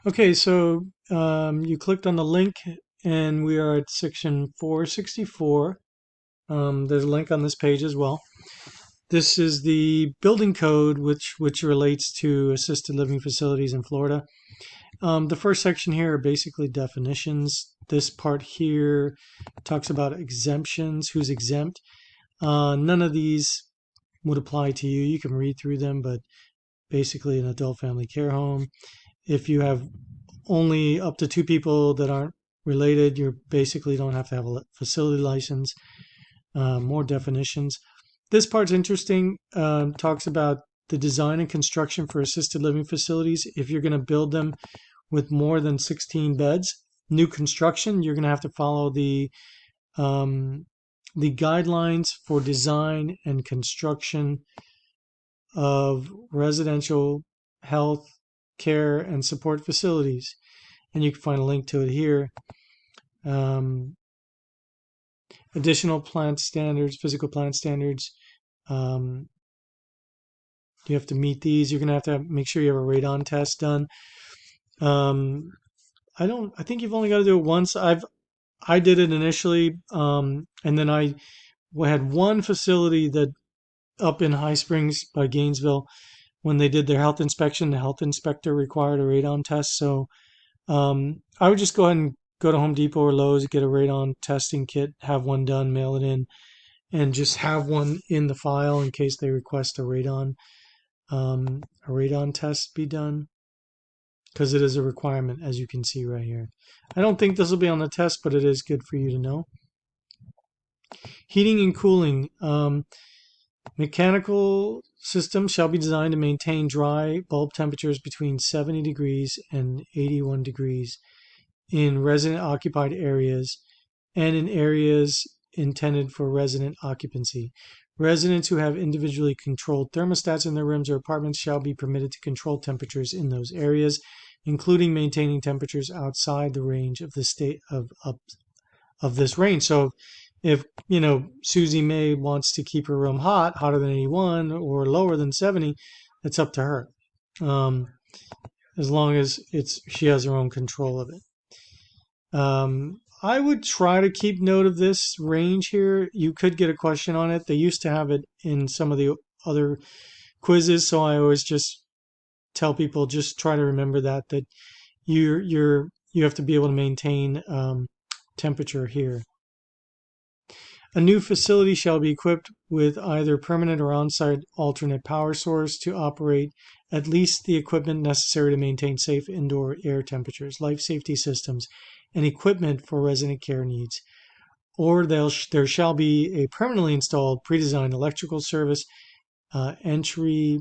Okay, so you clicked on the link and we are at section 464. There's a link on this page as well. This is the building code which relates to assisted living facilities in Florida. The first section here are basically definitions. This part here talks about exemptions, who's exempt. None of these would apply to you. You can read through them, but basically an adult family care home. If you have only up to two people that aren't related, you basically don't have to have a facility license. More definitions. This part's interesting. Talks about the design and construction for assisted living facilities. If you're going to build them with more than 16 beds, new construction, you're going to have to follow the guidelines for design and construction of residential health care and support facilities. And you can find a link to it here. Additional plant standards, physical plant standards. You have to meet these. You're going to have make sure you have a radon test done. I think you've only got to do it once. I did it initially, and then I had one facility that up in High Springs by Gainesville, when they did their health inspection, the health inspector required a radon test. So I would just go ahead and go to Home Depot or Lowe's, get a radon testing kit, have one done, mail it in, and just have one in the file in case they request a radon test be done, because it is a requirement, as you can see right here. I don't think this will be on the test, but it is good for you to know. Heating and cooling. Mechanical systems shall be designed to maintain dry bulb temperatures between 70 degrees and 81 degrees in resident occupied areas and in areas intended for resident occupancy. Residents who have individually controlled thermostats in their rooms or apartments shall be permitted to control temperatures in those areas, including maintaining temperatures outside the range of the state of this range. So if Susie May wants to keep her room hotter than 81 or lower than 70, it's up to her. As long as she has her own control of it. I would try to keep note of this range here. You could get a question on it. They used to have it in some of the other quizzes, so I always just tell people just try to remember that you have to be able to maintain temperature here. A new facility shall be equipped with either permanent or on-site alternate power source to operate at least the equipment necessary to maintain safe indoor air temperatures, life safety systems, and equipment for resident care needs. Or there shall be a permanently installed pre-designed electrical service entry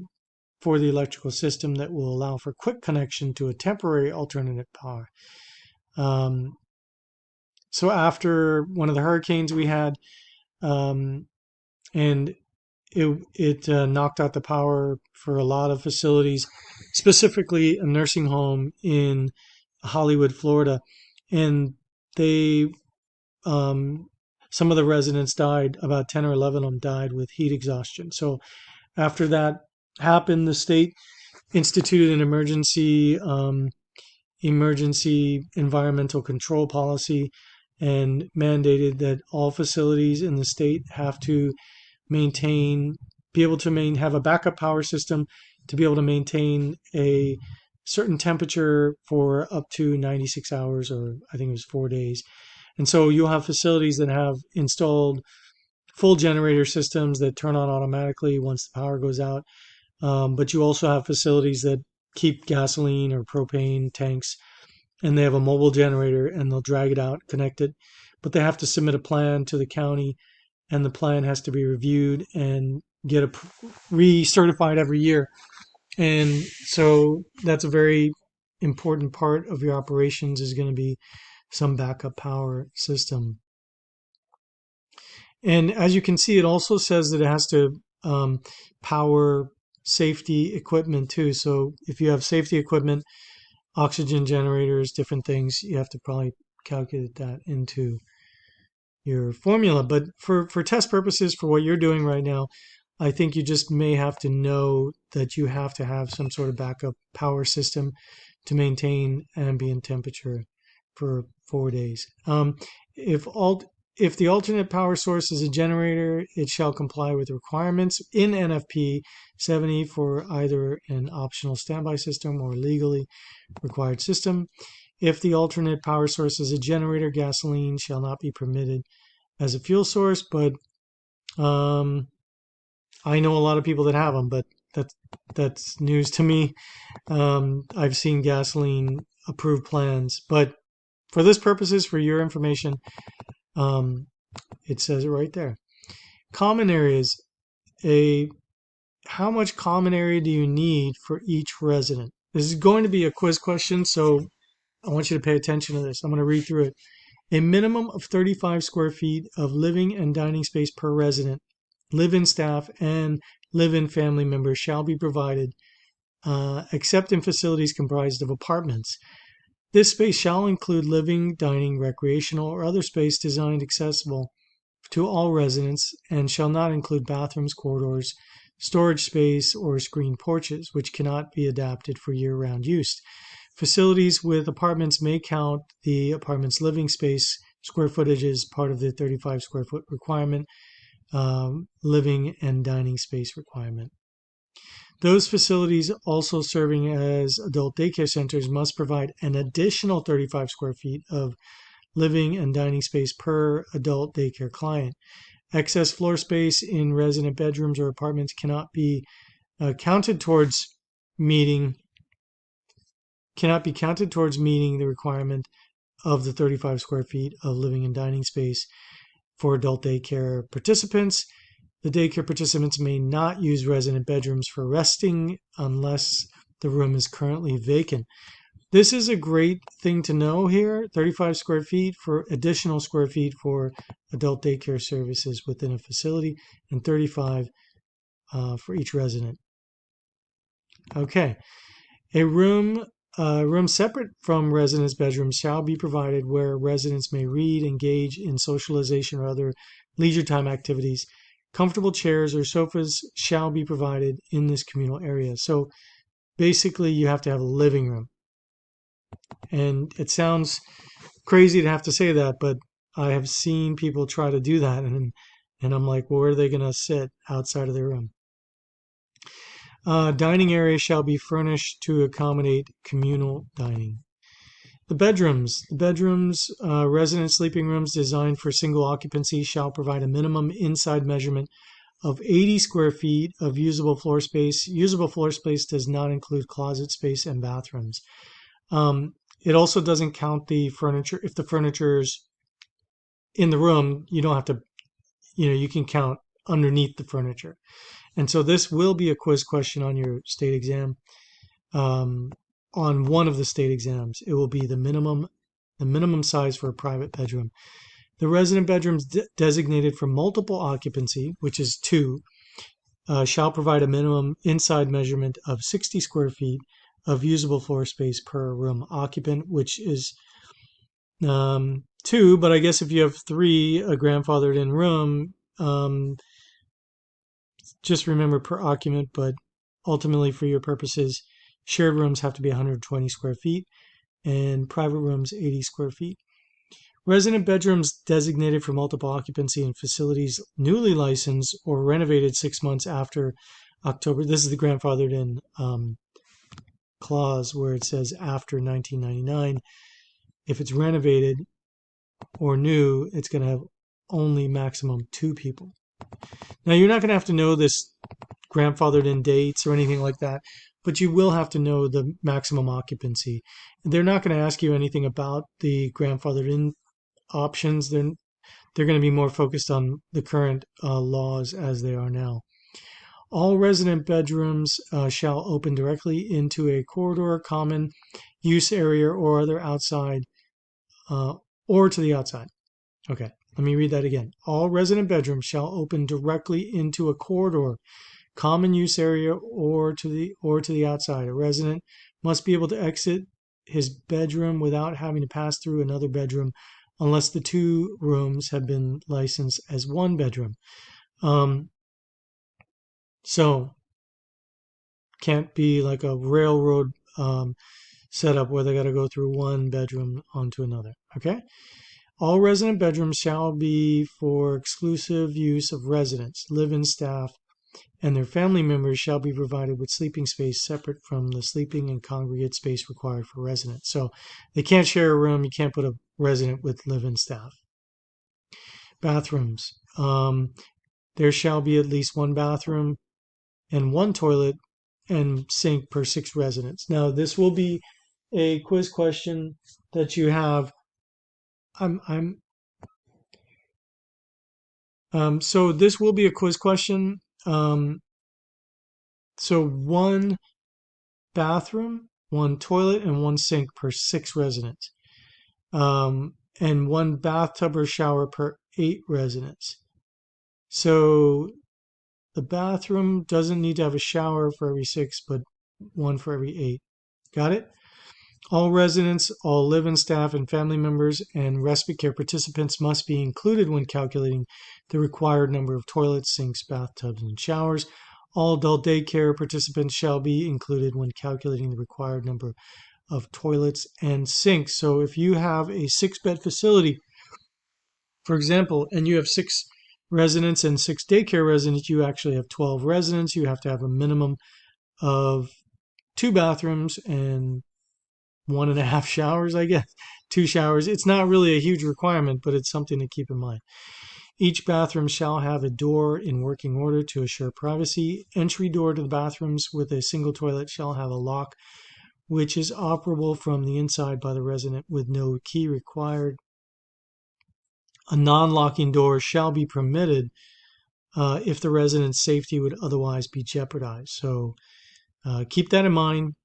for the electrical system that will allow for quick connection to a temporary alternative power. So after one of the hurricanes we had, and it knocked out the power for a lot of facilities, specifically a nursing home in Hollywood, Florida, and they some of the residents died. About 10 or 11 of them died with heat exhaustion. So after that happened, the state instituted an emergency environmental control policy and mandated that all facilities in the state have to have a backup power system to be able to maintain a certain temperature for up to 96 hours, or I think it was 4 days. And so you'll have facilities that have installed full generator systems that turn on automatically once the power goes out. But you also have facilities that keep gasoline or propane tanks, and they have a mobile generator, and they'll drag it out, connect it, but they have to submit a plan to the county, and the plan has to be reviewed and get recertified every year. And so that's a very important part of your operations, is going to be some backup power system. And as you can see, it also says that it has to power safety equipment too. So if you have safety equipment, oxygen generators, different things, you have to probably calculate that into your formula. But for test purposes, for what you're doing right now, I think you just may have to know that you have to have some sort of backup power system to maintain ambient temperature for 4 days. If the alternate power source is a generator, it shall comply with requirements in NFP 70 for either an optional standby system or legally required system. If the alternate power source is a generator, gasoline shall not be permitted as a fuel source, but I know a lot of people that have them, but that's news to me. I've seen gasoline approved plans, but for this purposes, for your information, it says it right there. Common areas. How much common area do you need for each resident? This is going to be a quiz question, so I want you to pay attention to this. I'm going to read through it. A minimum of 35 square feet of living and dining space per resident, live-in staff, and live-in family members shall be provided, except in facilities comprised of apartments. This space shall include living, dining, recreational, or other space designed accessible to all residents and shall not include bathrooms, corridors, storage space, or screened porches, which cannot be adapted for year-round use. Facilities with apartments may count the apartment's living space square footage as part of the 35 square foot requirement, living and dining space requirement. Those facilities also serving as adult daycare centers must provide an additional 35 square feet of living and dining space per adult daycare client. Excess floor space in resident bedrooms or apartments cannot be counted towards meeting the requirement of the 35 square feet of living and dining space for adult daycare participants. The daycare participants may not use resident bedrooms for resting unless the room is currently vacant. This is a great thing to know here. 35 square feet for additional square feet for adult daycare services within a facility, and 35 for each resident. Okay. A room separate from residents' bedrooms shall be provided where residents may read, engage in socialization or other leisure time activities. Comfortable chairs or sofas shall be provided in this communal area. So basically, you have to have a living room. And it sounds crazy to have to say that, but I have seen people try to do that, and I'm like, well, where are they going to sit outside of their room? Dining area shall be furnished to accommodate communal dining. The bedrooms, resident sleeping rooms designed for single occupancy shall provide a minimum inside measurement of 80 square feet of usable floor space. Usable floor space does not include closet space and bathrooms. It also doesn't count the furniture. If the furniture's in the room, you don't have to, you can count underneath the furniture. And so this will be a quiz question on your state exam. On one of the state exams, it will be the minimum size for a private bedroom. The resident bedrooms designated for multiple occupancy, which is 2, shall provide a minimum inside measurement of 60 square feet of usable floor space per room occupant, which is 2, but I guess if you have 3, a grandfathered in room, just remember per occupant, but ultimately for your purposes, shared rooms have to be 120 square feet and private rooms 80 square feet. Resident bedrooms designated for multiple occupancy in facilities newly licensed or renovated 6 months after October. This is the grandfathered in clause where it says after 1999. If it's renovated or new, it's going to have only maximum 2 people. Now, you're not going to have to know this grandfathered in dates or anything like that, but you will have to know the maximum occupancy. They're not going to ask you anything about the grandfathered in options. They're going to be more focused on the current laws as they are now. All resident bedrooms shall open directly into a corridor, common use area, or other outside, or to the outside. Okay, let me read that again. All resident bedrooms shall open directly into a corridor, common use area, or to the outside. A resident must be able to exit his bedroom without having to pass through another bedroom unless the 2 rooms have been licensed as 1 bedroom. So can't be like a railroad setup where they got to go through one bedroom onto another. Okay. All resident bedrooms shall be for exclusive use of residents, live-in staff, and their family members shall be provided with sleeping space separate from the sleeping and congregate space required for residents. So they can't share a room. You can't put a resident with live-in staff. Bathrooms. There shall be at least one bathroom and one toilet and sink per 6 residents. Now, this will be a quiz question that you have. So this will be a quiz question. So one bathroom, one toilet, and one sink per 6 residents. And one bathtub or shower per 8 residents. So the bathroom doesn't need to have a shower for every 6, but one for every 8. Got it? All residents, all live-in staff and family members, and respite care participants must be included when calculating the required number of toilets, sinks, bathtubs, and showers. All adult daycare participants shall be included when calculating the required number of toilets and sinks. So if you have a 6-bed facility, for example, and you have 6 residents and 6 daycare residents, you actually have 12 residents. You have to have a minimum of 2 bathrooms and 1.5 showers, I guess. 2 showers. It's not really a huge requirement, but it's something to keep in mind. Each bathroom shall have a door in working order to assure privacy. Entry door to the bathrooms with a single toilet shall have a lock, which is operable from the inside by the resident with no key required. A non-locking door shall be permitted if the resident's safety would otherwise be jeopardized. So keep that in mind,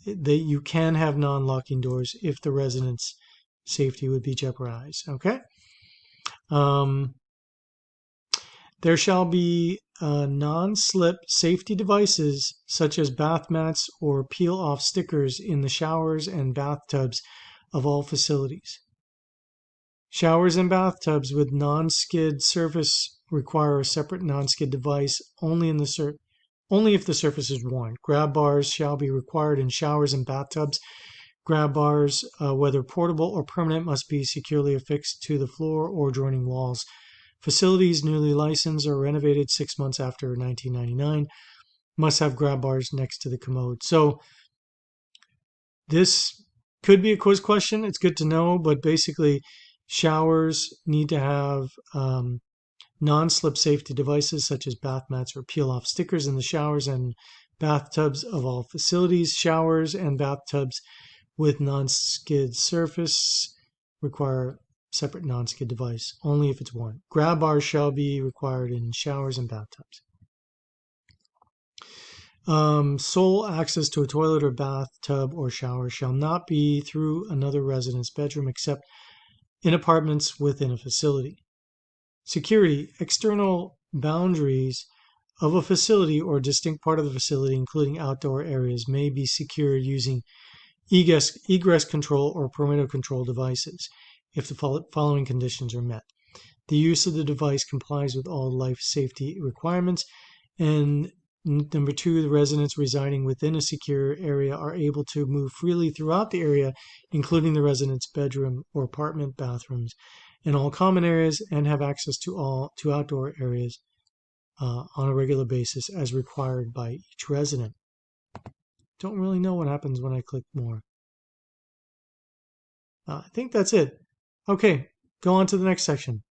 that you can have non-locking doors if the resident's safety would be jeopardized. Okay. There shall be non-slip safety devices such as bath mats or peel-off stickers in the showers and bathtubs of all facilities. Showers and bathtubs with non-skid surface require a separate non-skid device only if the surface is worn. Grab bars shall be required in showers and bathtubs. Grab bars, whether portable or permanent, must be securely affixed to the floor or joining walls. Facilities newly licensed or renovated 6 months after 1999 must have grab bars next to the commode. So this could be a quiz question. It's good to know, but basically showers need to have non-slip safety devices such as bath mats or peel-off stickers in the showers and bathtubs of all facilities. Showers and bathtubs with non-skid surface require separate non-skid device only if it's worn. Grab bars shall be required in showers and bathtubs. Sole access to a toilet or bathtub or shower shall not be through another resident's bedroom except in apartments within a facility. Security. External boundaries of a facility or a distinct part of the facility, including outdoor areas, may be secured using egress control or perimeter control devices if the following conditions are met. The use of the device complies with all life safety requirements, and number 2, the residents residing within a secure area are able to move freely throughout the area, including the resident's bedroom or apartment bathrooms and all common areas, and have access to outdoor areas on a regular basis as required by each resident. Don't really know what happens when I click more. I think that's it. Okay, go on to the next section.